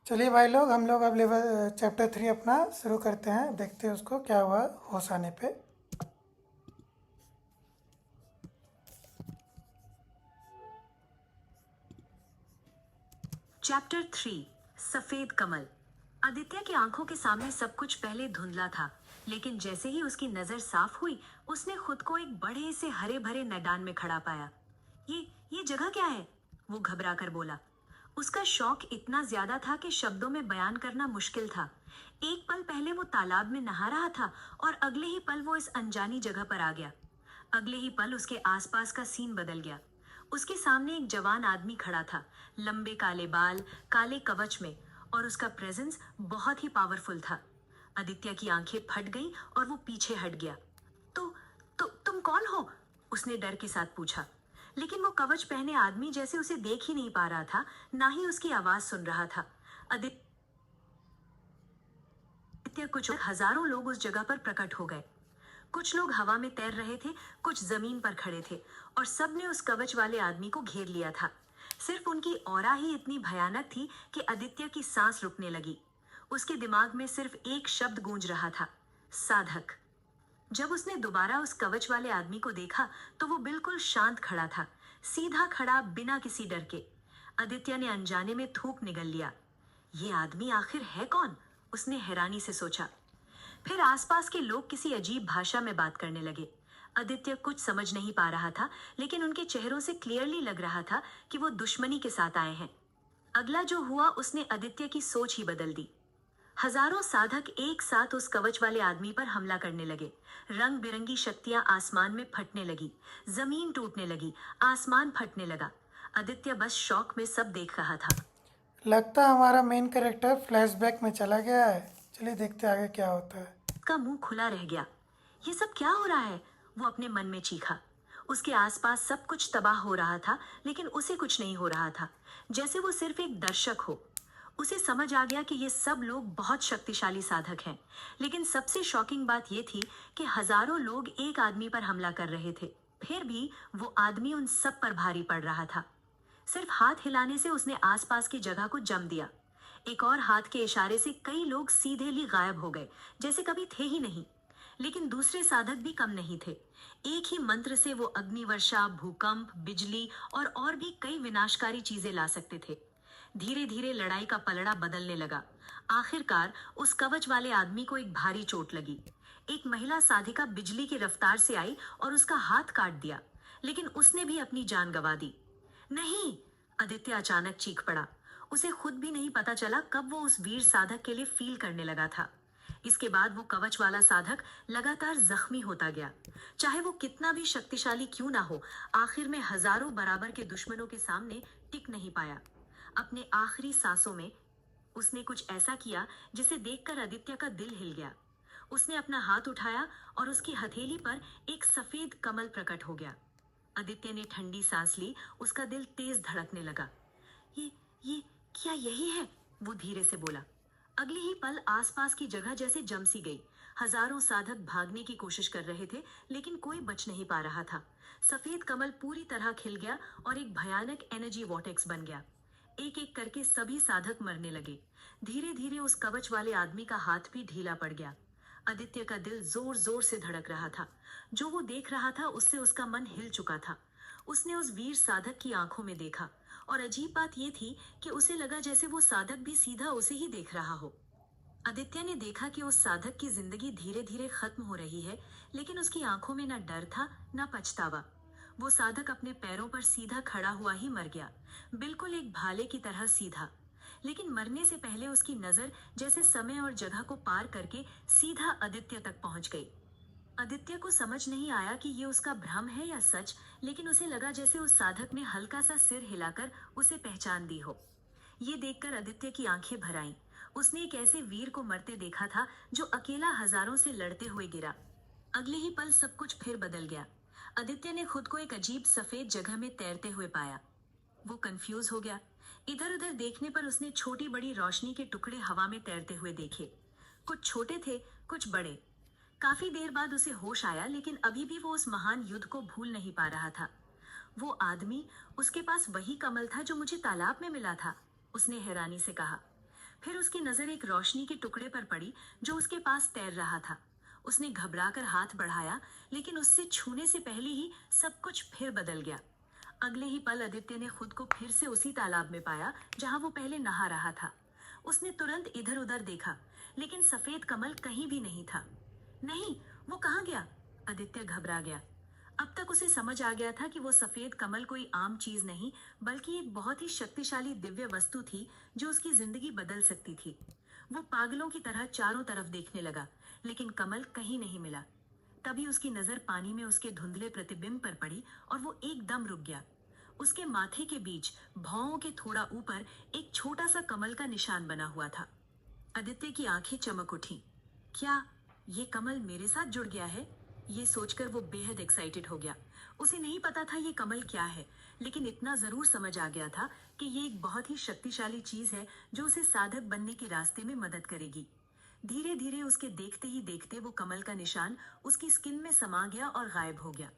चलिए भाई लोग, हम लोग अब लेवल चैप्टर 3 अपना शुरू करते हैं। देखते हैं उसको क्या हुआ होश आने पे। चैप्टर 3 सफेद कमल। आदित्य की आंखों के सामने सब कुछ पहले धुंधला था, लेकिन जैसे ही उसकी नजर साफ हुई, उसने खुद को एक बड़े से हरे भरे मैदान में खड़ा पाया। ये जगह क्या है? वो घबरा कर बोला। उसका शौक इतना ज्यादा था कि शब्दों में बयान करना मुश्किल था। एक पल पहले वो तालाब में नहा रहा था और अगले ही पल वो इस अनजानी जगह पर आ गया। अगले ही पल उसके आसपास का सीन बदल गया। उसके सामने एक जवान आदमी खड़ा था, लंबे काले बाल, काले कवच में, और उसका प्रेजेंस बहुत ही पावरफुल था। आदित्य की आंखें फट गईं और वो पीछे हट गया। तो तुम कौन हो? उसने डर के साथ पूछा। लेकिन वो कवच पहने आदमी जैसे उसे देख ही नहीं पा रहा था, ना ही उसकी आवाज सुन रहा था। आदित्य कुछ हजारों लोग उस जगह पर प्रकट हो गए। कुछ लोग हवा में तैर रहे थे, कुछ जमीन पर खड़े थे, और सब ने उस कवच वाले आदमी को घेर लिया था। सिर्फ उनकी ऑरा ही इतनी भयानक थी कि आदित्य की सांस रुकने लगी। उसके दिमाग में सिर्फ एक शब्द गूंज रहा था, साधक। जब उसने दोबारा उस कवच वाले आदमी को देखा तो वो बिल्कुल शांत खड़ा था, सीधा खड़ा, बिना किसी डर के। आदित्य ने अनजाने में थूक निगल लिया। ये आदमी आखिर है कौन? उसने हैरानी से सोचा। फिर आसपास के लोग किसी अजीब भाषा में बात करने लगे। आदित्य कुछ समझ नहीं पा रहा था, लेकिन उनके चेहरों से क्लियरली लग रहा था कि वो दुश्मनी के साथ आए हैं। अगला जो हुआ उसने आदित्य की सोच ही बदल दी। हजारों साधक एक साथ उस कवच वाले आदमी पर हमला करने लगे। रंग बिरंगी शक्तियां आसमान में फटने लगी, जमीन टूटने लगी, आसमान फटने लगा। आदित्य बस शौक में सब देख रहा था। लगता है हमारा मेन कैरेक्टर फ्लैशबैक में चला गया है। चलिए देखते हैं आगे क्या होता है। उसका मुंह खुला रह गया। ये सब क्या हो रहा है? वो अपने मन में चीखा। उसके आसपास सब कुछ तबाह हो रहा था, लेकिन उसे कुछ नहीं हो रहा था, जैसे वो सिर्फ एक दर्शक हो। उसे समझ आ गया कि ये सब लोग बहुत शक्तिशाली साधक हैं, लेकिन सबसे शॉकिंग बात ये थी कि हजारों लोग एक आदमी पर हमला कर रहे थे। फिर भी वो आदमी उन सब पर भारी पड़ रहा था। सिर्फ हाथ हिलाने से उसने आसपास की जगह को जम दिया। एक और हाथ के इशारे से कई लोग सीधे गायब हो गए, जैसे कभी थे ही नहीं। लेकिन दूसरे साधक भी कम नहीं थे। एक ही मंत्र से वो अग्निवर्षा, भूकंप, बिजली और भी कई विनाशकारी चीजें ला सकते थे। धीरे धीरे लड़ाई का पलड़ा बदलने लगा। आखिरकार उस कवच वाले आदमी को एक भारी चोट लगी। एक महिला साधिका बिजली की रफ्तार से आई और उसका हाथ काट दिया, लेकिन उसने भी अपनी जान गंवा दी। नहीं! आदित्य अचानक चीख पड़ा। उसे खुद भी नहीं पता चला कब वो उस वीर साधक के लिए फील करने लगा था। इसके बाद वो कवच वाला साधक लगातार जख्मी होता गया। चाहे वो कितना भी शक्तिशाली क्यों ना हो, आखिर में हजारों बराबर के दुश्मनों के सामने टिक नहीं पाया। अपने आखिरी सांसों में उसने कुछ ऐसा किया जिसे देखकर आदित्य का दिल हिल गया। उसने अपना हाथ उठाया और उसकी हथेली पर एक सफेद कमल प्रकट हो गया। आदित्य ने ठंडी सांस ली, उसका दिल तेज धड़कने लगा। ये ये क्या यही है? वो धीरे से बोला। अगले ही पल आसपास की जगह जैसे जम सी गई। हजारों साधक भागने की कोशिश कर रहे थे, लेकिन कोई बच नहीं पा रहा था। सफेद कमल पूरी तरह खिल गया और एक भयानक एनर्जी वॉटेक्स बन गया। एक एक करके सभी साधक मरने लगे। धीरे धीरे उस कवच वाले आदमी का हाथ भी ढीला पड़ गया। आदित्य का दिल जोर जोर से धड़क रहा था। जो वो देख रहा था उससे उसका मन हिल चुका था। उसने उस वीर साधक की आंखों में देखा, और अजीब बात यह थी कि उसे लगा जैसे वो साधक भी सीधा उसे ही देख रहा हो। आदित्य ने देखा कि उस साधक की जिंदगी धीरे धीरे खत्म हो रही है, लेकिन उसकी आंखों में न डर था, न पछतावा। वो साधक अपने पैरों पर सीधा खड़ा हुआ ही मर गया, बिल्कुल एक भाले की तरह सीधा। लेकिन मरने से पहले उसकी नजर जैसे समय और जगह को पार करके सीधा आदित्य तक पहुंच गई। आदित्य को समझ नहीं आया कि ये उसका भ्रम है या सच, लेकिन उसे लगा जैसे उस साधक ने हल्का सा सिर हिलाकर उसे पहचान दी हो। ये देखकर आदित्य की आंखें भर आईं। उसने एक ऐसे वीर को मरते देखा था जो अकेला हजारों से लड़ते हुए गिरा। अगले ही पल सब कुछ फिर बदल गया। आदित्य ने खुद को एक अजीब सफेद जगह में तैरते हुए पाया। वो कंफ्यूज हो गया। इधर उधर देखने पर उसने छोटी बड़ी रोशनी के टुकड़े हवा में तैरते हुए देखे। कुछ छोटे थे, कुछ बड़े। काफी देर बाद उसे होश आया, लेकिन अभी भी वो उस महान युद्ध को भूल नहीं पा रहा था। वो आदमी, उसके पास वही कमल था जो मुझे तालाब में मिला था, उसने हैरानी से कहा। फिर उसकी नजर एक रोशनी के टुकड़े पर पड़ी जो उसके पास तैर रहा था। उसने घबराकर हाथ बढ़ाया, लेकिन उससे छूने से पहले ही सब कुछ फिर बदल गया। अगले ही पल आदित्य ने खुद को फिर से उसी तालाब में पाया जहां वो पहले नहा रहा था। उसने तुरंत इधर उधर देखा, लेकिन सफेद कमल कहीं भी नहीं था। नहीं, वो कहाँ गया? आदित्य घबरा गया। अब तक उसे समझ आ गया था कि वो सफेद कमल कोई आम चीज नहीं, बल्कि एक बहुत ही शक्तिशाली दिव्य वस्तु थी जो उसकी जिंदगी बदल सकती थी। वो पागलों की तरह चारों तरफ देखने लगा, लेकिन कमल कहीं नहीं मिला। तभी उसकी नजर पानी में उसके धुंधले प्रतिबिंब पर पड़ी और वो एकदम रुक गया। उसके माथे के बीच भौं के थोड़ा ऊपर एक छोटा सा कमल का निशान बना हुआ था। आदित्य की आंखें चमक उठी। क्या ये कमल मेरे साथ जुड़ गया है? ये सोचकर वो बेहद एक्साइटेड हो गया। उसे नहीं पता था ये कमल क्या है, लेकिन इतना जरूर समझ आ गया था कि ये एक बहुत ही शक्तिशाली चीज है जो उसे साधक बनने के रास्ते में मदद करेगी। धीरे धीरे उसके देखते ही देखते वो कमल का निशान उसकी स्किन में समा गया और गायब हो गया।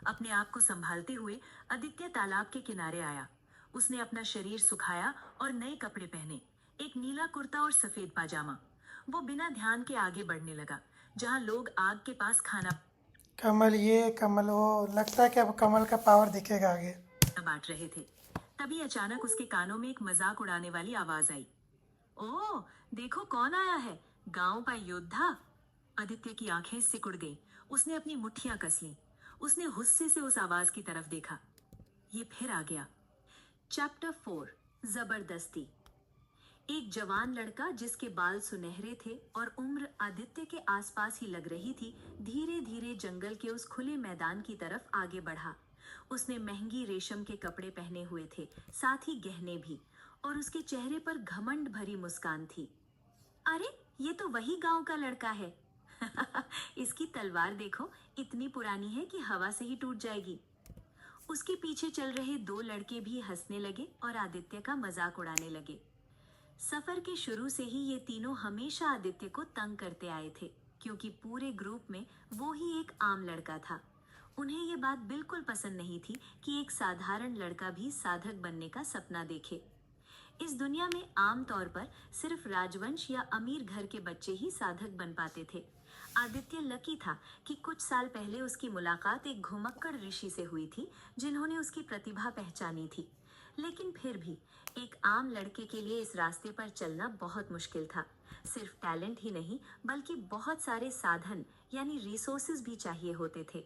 अपने आप को संभालते हुए आदित्य तालाब के किनारे आया। उसने अपना शरीर सुखाया और नए कपड़े पहने, एक नीला कुर्ता और सफेद पाजामा। वो बिना ध्यान के आगे बढ़ने लगा, जहां लोग आग के पास खाना कमल ये कमल वो, लगता है कि अब कमल का पावर दिखेगा आगे। बांट रहे थे। तभी अचानक उसके कानों में एक मजाक उड़ाने वाली आवाज आई। ओह, देखो कौन आया है, गांव का योद्धा। आदित्य की आंखें सिकुड़ गईं। उसने अपनी मुट्ठियां कस लीं। उसने गुस्से से उस आवाज की तरफ देखा। ये फिर आ गया। चैप्टर 4, जबरदस्ती। एक जवान लड़का जिसके बाल सुनहरे थे और उम्र आदित्य के आसपास ही लग रही थी, धीरे धीरे जंगल के उस खुले मैदान की तरफ आगे बढ़ा। उसने महंगी रेशम के कपड़े पहने हुए थे, साथ ही गहने भी, और उसके चेहरे पर घमंड भरी मुस्कान थी। अरे, ये तो वही गांव का लड़का है। इसकी तलवार देखो, इतनी पुरानी है कि हवा से ही टूट जाएगी। उसके पीछे चल रहे दो लड़के भी हंसने लगे और आदित्य का मजाक उड़ाने लगे। सफर के शुरू से ही ये तीनों हमेशा आदित्य को तंग करते आए थे, क्योंकि पूरे ग्रुप में वो ही एक आम लड़का था। उन्हें ये बात बिल्कुल पसंद नहीं थी कि एक साधारण लड़का भी साधक बनने का सपना देखे। इस दुनिया में आम तौर पर सिर्फ राजवंश या अमीर घर के बच्चे ही साधक बन पाते थे। आदित्य लकी था कि कुछ साल पहले उसकी मुलाकात एक घुमक्कड़ ऋषि से हुई थी, जिन्होंने उसकी प्रतिभा पहचानी थी। लेकिन फिर भी एक आम लड़के के लिए इस रास्ते पर चलना बहुत मुश्किल था। सिर्फ टैलेंट ही नहीं, बल्कि बहुत सारे साधन यानी रिसोर्सेज भी चाहिए होते थे।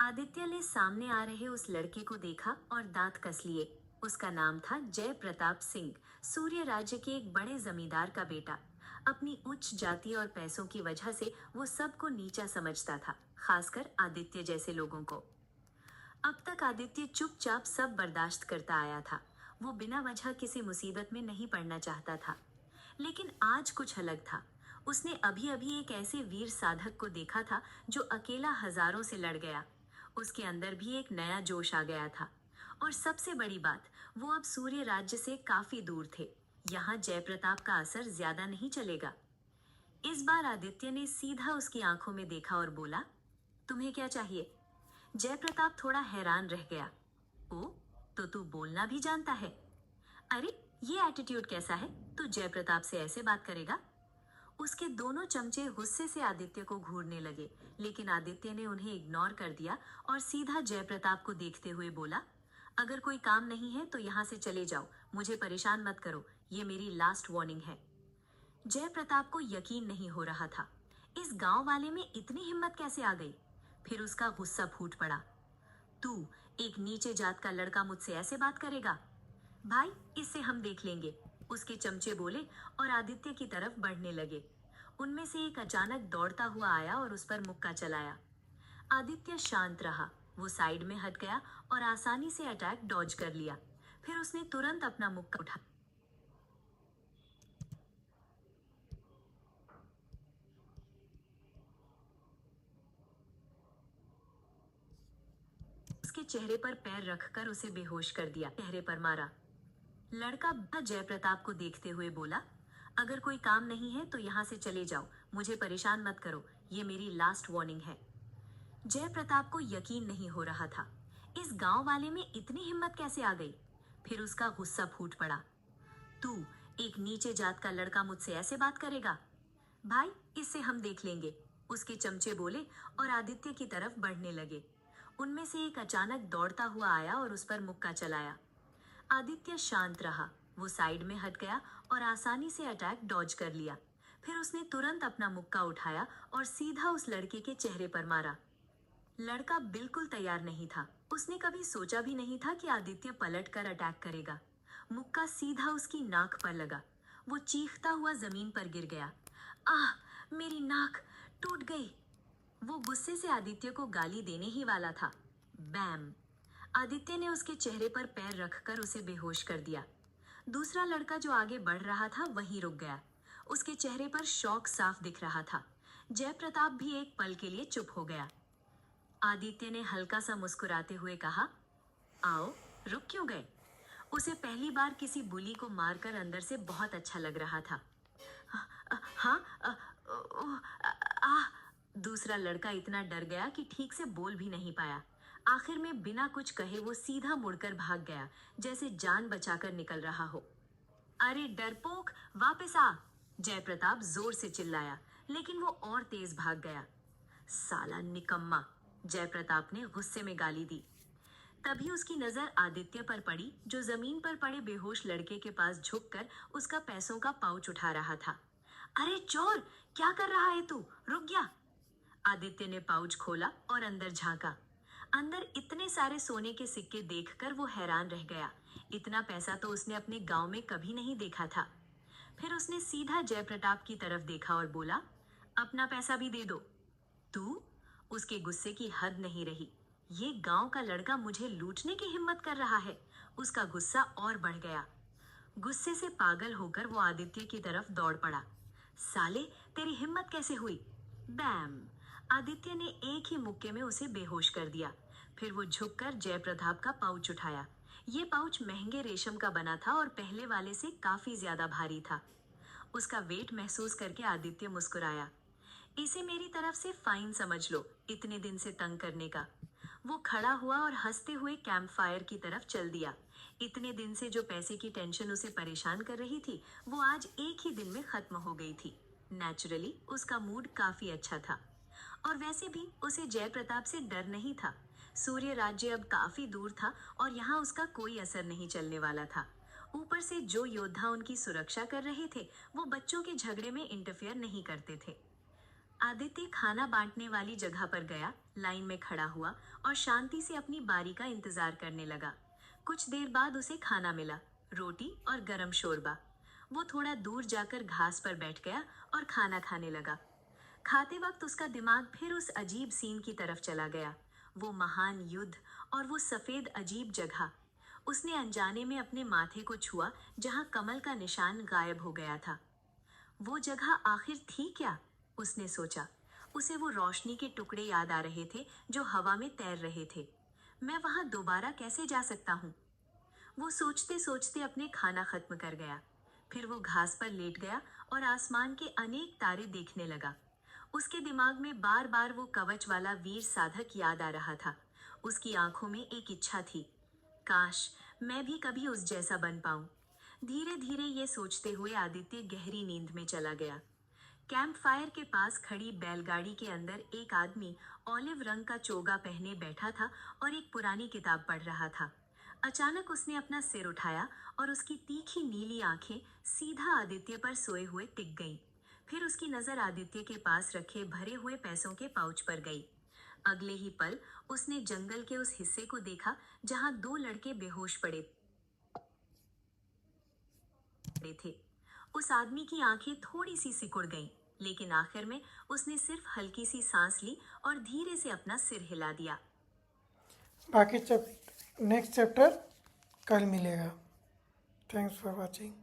आदित्य ने सामने आ रहे उस लड़के को देखा और दांत कस लिए। उसका नाम था जय प्रताप सिंह, सूर्य राज्य के एक बड़े जमींदार का बेटा। अपनी उच्च जाति और पैसों की वजह से वो सबको नीचा समझता था, खासकर आदित्य जैसे लोगों को। अब तक आदित्य चुपचाप सब बर्दाश्त करता आया था। वो बिना वजह किसी मुसीबत में नहीं पड़ना चाहता था। लेकिन आज कुछ अलग था। उसने अभी अभी एक ऐसे वीर साधक को देखा था जो अकेला हजारों से लड़ गया। उसके अंदर भी एक नया जोश आ गया था। और सबसे बड़ी बात, वो अब सूर्य राज्य से काफी दूर थे। यहाँ जयप्रताप का असर ज्यादा नहीं चलेगा। इस बार आदित्य ने सीधा उसकी आंखों में देखा और बोला, तुम्हें क्या चाहिए? जयप्रताप थोड़ा हैरान रह गया। ओ, तो तू बोलना भी जानता है? अरे, ये एटीट्यूड कैसा है? तू जयप्रताप से ऐसे बात करेगा? उसके दोनों चमचे गुस्से से आदित्य को घूरने लगे, लेकिन आदित्य ने उन्हें इग्नोर कर दिया और सीधा जयप्रताप को देखते हुए बोला, अगर कोई काम नहीं है तो यहाँ से चले जाओ, मुझे परेशान मत करो, ये मेरी लास्ट वार्निंग है। जयप्रताप को यकीन नहीं हो रहा था। इस गांव वाले में इतनी हिम्मत कैसे आ गई? फिर उसका गुस्सा फूट पड़ा। तू, एक नीचे जात का लड़का मुझसे ऐसे बात करेगा? भाई, इससे हम देख लेंगे, उसके चमचे बोले और आदित्य की तरफ बढ़ने लगे। उनमें से एक अचानक दौड़ता हुआ आया और उस पर मुक्का चलाया। आदित्य शांत रहा। वो साइड में हट गया और आसानी से अटैक डॉज कर लिया। फिर उसने तुरंत अपना मुक्का उठा उसके चेहरे पर पैर रखकर उसे बेहोश कर दिया, चेहरे पर मारा। लड़का जयप्रताप को देखते हुए बोला, अगर कोई काम नहीं है तो यहाँ से चले जाओ, मुझे परेशान मत करो, ये मेरी लास्ट वार्निंग है। जयप्रताप को यकीन नहीं हो रहा था। इस गांव वाले में इतनी हिम्मत कैसे आ गई? फिर उसका गुस्सा फूट पड़ा। तू, एक नीचे जात का लड़का मुझसे ऐसे बात करेगा? भाई, इससे हम देख लेंगे, उसके चमचे बोले और आदित्य की तरफ बढ़ने लगे। उनमें से एक अचानक दौड़ता हुआ आया और उस पर मुक्का चलाया। आदित्य शांत रहा। वो साइड में हट गया और आसानी से अटैक डॉज कर लिया। फिर उसने तुरंत अपना मुक्का उठाया और सीधा उस लड़के के चेहरे पर मारा। लड़का बिल्कुल तैयार नहीं था। उसने कभी सोचा भी नहीं था कि आदित्य पलटकर अटैक करेगा। मुक्का सीधा उसकी नाक पर लगा। वो चीखता हुआ जमीन पर गिर गया। आह, मेरी नाक टूट गई। वो गुस्से से आदित्य को गाली देने ही वाला था। बैम! आदित्य ने उसके चेहरे पर पैर रखकर उसे बेहोश कर दिया। दूसरा लड़का जो आगे बढ़ रहा था वहीं रुक गया। उसके चेहरे पर शौक साफ दिख रहा था। जयप्रताप भी एक पल के लिए चुप हो गया। आदित्य ने हल्का सा मुस्कुराते हुए कहा, आओ, रुक क्यों गए? उसे पहली बार किसी बुली को मारकर अंदर से बहुत अच्छा लग रहा था। हाँ, दूसरा लड़का इतना डर गया कि ठीक से बोल भी नहीं पाया। आखिर में बिना कुछ कहे वो सीधा मुड़कर भाग गया, जैसे जान बचाकर निकल रहा हो। अरे डरपोक, वापस आ! जयप्रताप जोर से चिल्लाया, लेकिन वो और तेज भाग गया। साला निकम्मा! जयप्रताप ने गुस्से में गाली दी। तभी उसकी नजर आदित्य पर पड़ी, जो जमीन पर पड़े बेहोश लड़के के पास झुककर उसका पैसों का पाउच उठा रहा था। अरे चोर, क्या कर रहा है तू? रुक गया! आदित्य ने पाउच खोला और अंदर झांका। अंदर इतने सारे सोने के सिक्के देखकर वो हैरान रह गया। इतना पैसा तो उसने अपने गांव में कभी नहीं देखा था। फिर उसने सीधा जयप्रताप की तरफ देखा और बोला, अपना पैसा भी दे दो। तू? उसके गुस्से की हद नहीं रही। ये गांव का लड़का मुझे लूटने की हिम्मत कर रहा है। उसका गुस्सा और बढ़ गया। गुस्से से पागल होकर वो आदित्य की तरफ दौड़ पड़ा। साले, तेरी हिम्मत कैसे हुई? बैम! आदित्य ने एक ही मुक्के में उसे बेहोश कर दिया। फिर वो झुककर जयप्रताप का पाउच उठाया। ये पाउच महंगे रेशम का बना था और पहले वाले से काफी ज्यादा भारी था। उसका वेट महसूस करके आदित्य मुस्कुराया। इसे मेरी तरफ से फाइन समझ लो, इतने दिन से तंग करने का। वो खड़ा हुआ और हंसते हुए कैंप फायर की तरफ चल दिया। इतने दिन से जो पैसे की टेंशन उसे परेशान कर रही थी, वो आज एक ही दिन में खत्म हो गई थी। नेचुरली उसका मूड काफी अच्छा था। और वैसे भी उसे जयप्रताप से डर नहीं था। सूर्य राज्य अब काफी दूर था और यहाँ उसका कोई असर नहीं चलने वाला था। ऊपर से जो योद्धा उनकी सुरक्षा कर रहे थे, वो बच्चों के झगड़े में इंटरफेयर नहीं करते थे। आदित्य खाना बांटने वाली जगह पर गया, लाइन में खड़ा हुआ और शांति से अपनी बारी का इंतजार करने लगा। कुछ देर बाद उसे खाना मिला, रोटी और गरम शोरबा। वो थोड़ा दूर जाकर घास पर बैठ गया और खाना खाने लगा। खाते वक्त उसका दिमाग फिर उस अजीब सीन की तरफ चला गया। वो महान युद्ध और वो सफेद अजीब जगह। उसने अनजाने में अपने माथे को छुआ, जहां कमल का निशान गायब हो गया था। वो जगह आखिर थी क्या? उसने सोचा। उसे वो रोशनी के टुकड़े याद आ रहे थे जो हवा में तैर रहे थे। मैं वहां दोबारा कैसे जा सकता हूँ? वो सोचते सोचते अपने खाना खत्म कर गया। फिर वो घास पर लेट गया और आसमान के अनेक तारे देखने लगा। उसके दिमाग में बार बार वो कवच वाला वीर साधक याद आ रहा था। उसकी आंखों में एक इच्छा थी, काश मैं भी कभी उस जैसा बन पाऊं। धीरे धीरे ये सोचते हुए आदित्य गहरी नींद में चला गया। कैंप फायर के पास खड़ी बैलगाड़ी के अंदर एक आदमी ऑलिव रंग का चोगा पहने बैठा था और एक पुरानी किताब पढ़ रहा था। अचानक उसने अपना सिर उठाया और उसकी तीखी नीली आंखें सीधा आदित्य पर सोए हुए टिक गईं। फिर उसकी नजर आदित्य के पास रखे भरे हुए पैसों के पाउच पर गई। अगले ही पल उसने जंगल के उस हिस्से को देखा जहां दो लड़के बेहोश पड़े थे। उस आदमी की आंखें थोड़ी सी सिकुड़ गईं, लेकिन आखिर में उसने सिर्फ हल्की सी सांस ली और धीरे से अपना सिर हिला दिया। बाकी नेक्स्ट चैप्टर कल मिलेगा। Thanks for watching.